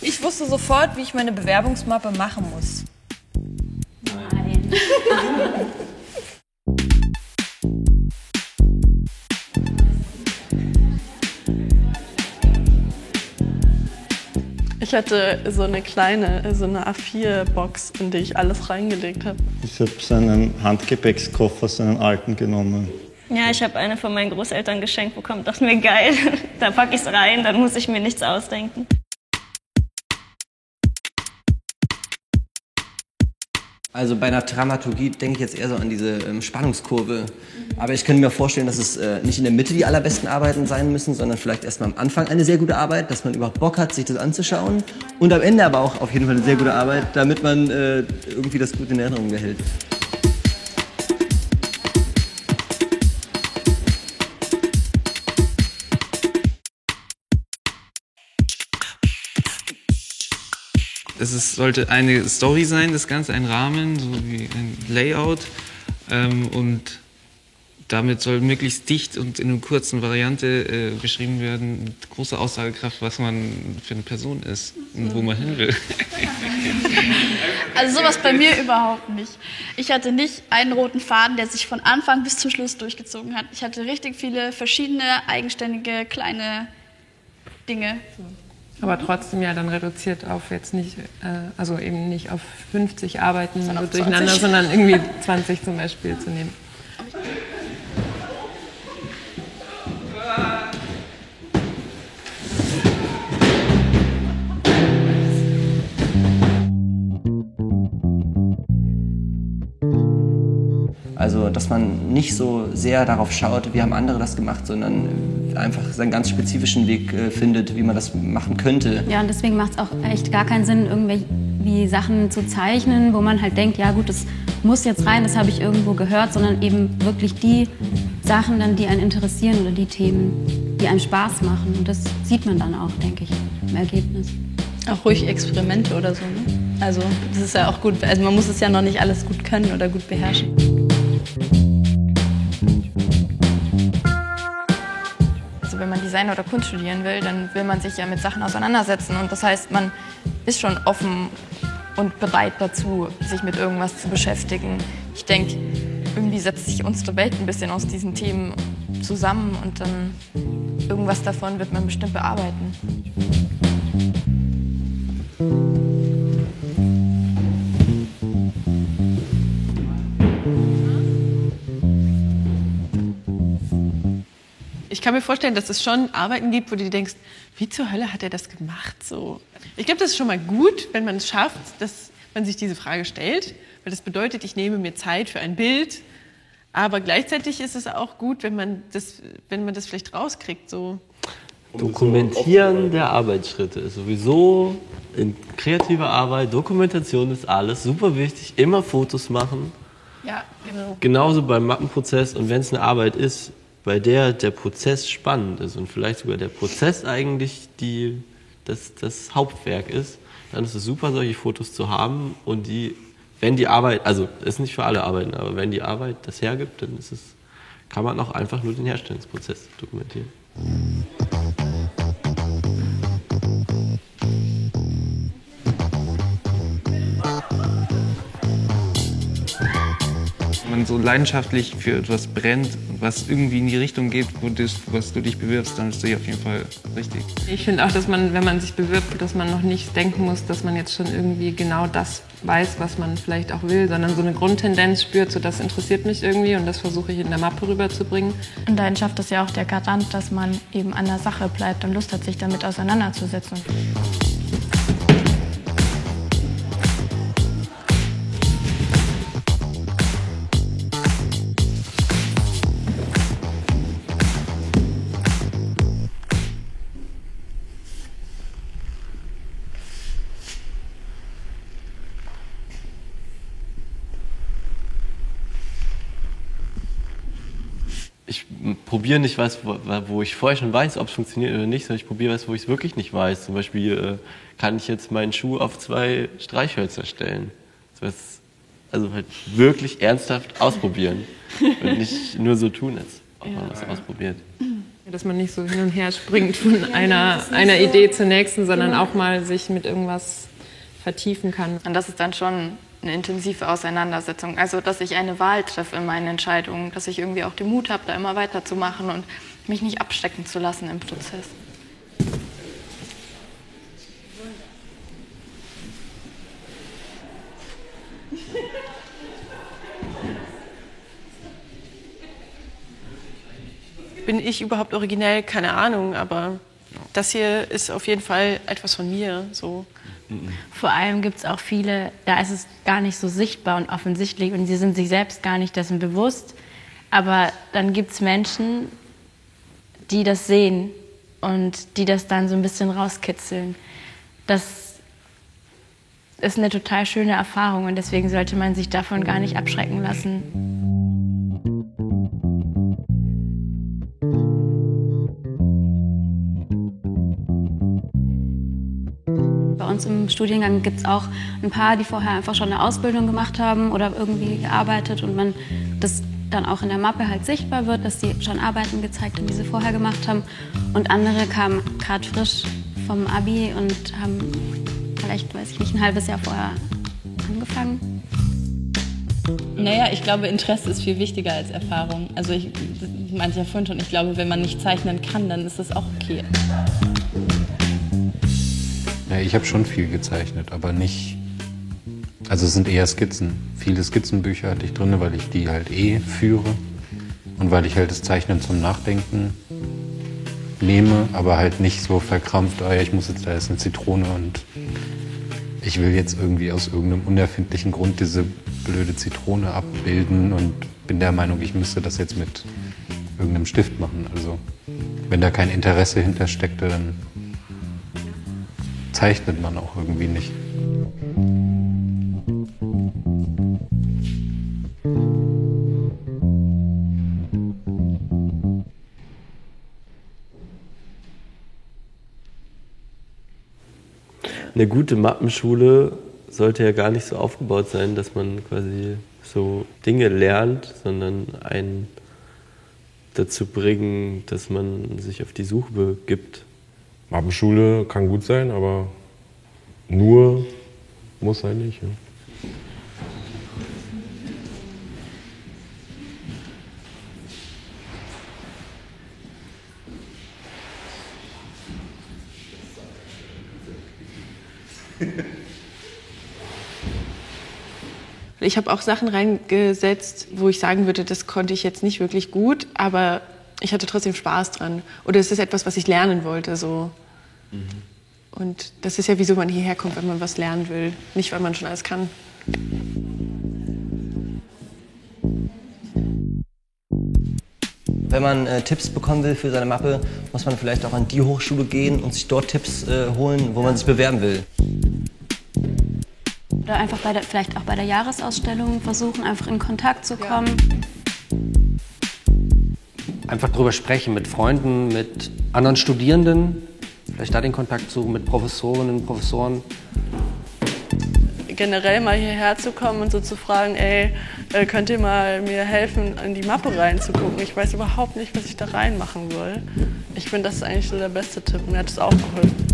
Ich wusste sofort, wie ich meine Bewerbungsmappe machen muss. Nein. Ich hatte so eine kleine, so eine A4-Box, in die ich alles reingelegt habe. Ich habe seinen Handgepäckskoffer, seinen alten, genommen. Ja, ich habe eine von meinen Großeltern geschenkt bekommen. Dachte mir, geil, da packe ich es rein, dann muss ich mir nichts ausdenken. Also bei einer Dramaturgie denke ich jetzt eher so an diese Spannungskurve. Aber ich könnte mir vorstellen, dass es nicht in der Mitte die allerbesten Arbeiten sein müssen, sondern vielleicht erstmal am Anfang eine sehr gute Arbeit, dass man überhaupt Bock hat, sich das anzuschauen. Und am Ende aber auch auf jeden Fall eine sehr gute Arbeit, damit man irgendwie das gut in Erinnerung behält. Sollte eine Story sein, das Ganze, ein Rahmen, so wie ein Layout. Und damit soll möglichst dicht und in einer kurzen Variante beschrieben werden, mit großer Aussagekraft, was man für eine Person ist und wo man hin will. Also sowas bei mir überhaupt nicht. Ich hatte nicht einen roten Faden, der sich von Anfang bis zum Schluss durchgezogen hat. Ich hatte richtig viele verschiedene, eigenständige, kleine Dinge. Aber trotzdem ja dann reduziert auf jetzt nicht, also eben nicht auf 50 Arbeiten so durcheinander, sondern irgendwie 20 zum Beispiel zu nehmen. Also, dass man nicht so sehr darauf schaut, wie haben andere das gemacht, sondern einfach seinen ganz spezifischen Weg findet, wie man das machen könnte. Ja, und deswegen macht es auch echt gar keinen Sinn, irgendwie Sachen zu zeichnen, wo man halt denkt, ja gut, das muss jetzt rein, das habe ich irgendwo gehört, sondern eben wirklich die Sachen dann, die einen interessieren oder die Themen, die einem Spaß machen. Und das sieht man dann auch, denke ich, im Ergebnis. Auch ruhig Experimente oder so, ne? Also das ist ja auch gut, also man muss es ja noch nicht alles gut können oder gut beherrschen. Also wenn man Design oder Kunst studieren will, dann will man sich ja mit Sachen auseinandersetzen. Und das heißt, man ist schon offen und bereit dazu, sich mit irgendwas zu beschäftigen. Ich denke, irgendwie setzt sich unsere Welt ein bisschen aus diesen Themen zusammen und dann irgendwas davon wird man bestimmt bearbeiten. Ich kann mir vorstellen, dass es schon Arbeiten gibt, wo du denkst, wie zur Hölle hat er das gemacht? So. Ich glaube, das ist schon mal gut, wenn man es schafft, dass man sich diese Frage stellt, weil das bedeutet, ich nehme mir Zeit für ein Bild, aber gleichzeitig ist es auch gut, wenn man das vielleicht rauskriegt. So. Dokumentieren der Arbeitsschritte ist sowieso in kreativer Arbeit, Dokumentation ist alles super wichtig, immer Fotos machen. Ja, genau. Genauso beim Mappenprozess und wenn es eine Arbeit ist, bei der der Prozess spannend ist und vielleicht sogar der Prozess eigentlich das Hauptwerk ist, dann ist es super, solche Fotos zu haben und wenn die Arbeit, also ist nicht für alle Arbeiten, aber wenn die Arbeit das hergibt, dann kann man auch einfach nur den Herstellungsprozess dokumentieren. Wenn man so leidenschaftlich für etwas brennt, was irgendwie in die Richtung geht, was du dich bewirbst, dann ist das auf jeden Fall richtig. Ich finde auch, dass man, wenn man sich bewirbt, dass man noch nicht denken muss, dass man jetzt schon irgendwie genau das weiß, was man vielleicht auch will, sondern so eine Grundtendenz spürt, so das interessiert mich irgendwie und das versuche ich in der Mappe rüberzubringen. Und Leidenschaft ist ja auch der Garant, dass man eben an der Sache bleibt und Lust hat, sich damit auseinanderzusetzen. Ich probiere nicht was, wo ich vorher schon weiß, ob es funktioniert oder nicht, sondern ich probiere was, wo ich es wirklich nicht weiß. Zum Beispiel kann ich jetzt meinen Schuh auf 2 Streichhölzer stellen. Das Also halt wirklich ernsthaft ausprobieren und nicht nur so tun, als ob man was ausprobiert. Dass man nicht so hin und her springt von einer Idee zur nächsten, sondern auch mal sich mit irgendwas vertiefen kann. Und das ist dann schon eine intensive Auseinandersetzung. Also, dass ich eine Wahl treffe in meinen Entscheidungen, dass ich irgendwie auch den Mut habe, da immer weiterzumachen und mich nicht abstecken zu lassen im Prozess. Bin ich überhaupt originell? Keine Ahnung, aber das hier ist auf jeden Fall etwas von mir. So. Vor allem gibt es auch viele, da ist es gar nicht so sichtbar und offensichtlich und sie sind sich selbst gar nicht dessen bewusst. Aber dann gibt es Menschen, die das sehen und die das dann so ein bisschen rauskitzeln. Das ist eine total schöne Erfahrung und deswegen sollte man sich davon gar nicht abschrecken lassen. Bei uns im Studiengang gibt es auch ein paar, die vorher einfach schon eine Ausbildung gemacht haben oder irgendwie gearbeitet und man das dann auch in der Mappe halt sichtbar wird, dass die schon Arbeiten gezeigt haben, die sie vorher gemacht haben. Und andere kamen gerade frisch vom Abi und haben vielleicht, weiß ich nicht, ein halbes Jahr vorher angefangen. Naja, ich glaube, Interesse ist viel wichtiger als Erfahrung. Also ich meinte ja vorhin schon, ich glaube, wenn man nicht zeichnen kann, dann ist das auch okay. Ja, ich habe schon viel gezeichnet, aber nicht. Also es sind eher Skizzen. Viele Skizzenbücher hatte ich drin, weil ich die halt führe und weil ich halt das Zeichnen zum Nachdenken nehme, aber halt nicht so verkrampft, oh ja, ich muss jetzt da erst eine Zitrone und ich will jetzt irgendwie aus irgendeinem unerfindlichen Grund diese blöde Zitrone abbilden und bin der Meinung, ich müsste das jetzt mit irgendeinem Stift machen. Also wenn da kein Interesse hintersteckte, dann zeichnet man auch irgendwie nicht. Eine gute Mappenschule sollte ja gar nicht so aufgebaut sein, dass man quasi so Dinge lernt, sondern einen dazu bringen, dass man sich auf die Suche begibt. Mappenschule kann gut sein, aber nur muss halt nicht. Ja. Ich habe auch Sachen reingesetzt, wo ich sagen würde, das konnte ich jetzt nicht wirklich gut, aber ich hatte trotzdem Spaß dran. Oder es ist etwas, was ich lernen wollte. So. Und das ist ja, wieso man hierher kommt, wenn man was lernen will. Nicht, weil man schon alles kann. Wenn man Tipps bekommen will für seine Mappe, muss man vielleicht auch an die Hochschule gehen und sich dort Tipps holen, wo man sich bewerben will. Oder einfach vielleicht auch bei der Jahresausstellung versuchen, einfach in Kontakt zu kommen. Einfach drüber sprechen mit Freunden, mit anderen Studierenden, vielleicht da den Kontakt suchen mit Professorinnen und Professoren. Generell mal hierher zu kommen und so zu fragen, ey, könnt ihr mal mir helfen, in die Mappe reinzugucken? Ich weiß überhaupt nicht, was ich da reinmachen soll. Ich finde, das ist eigentlich so der beste Tipp. Mir hat es auch geholfen.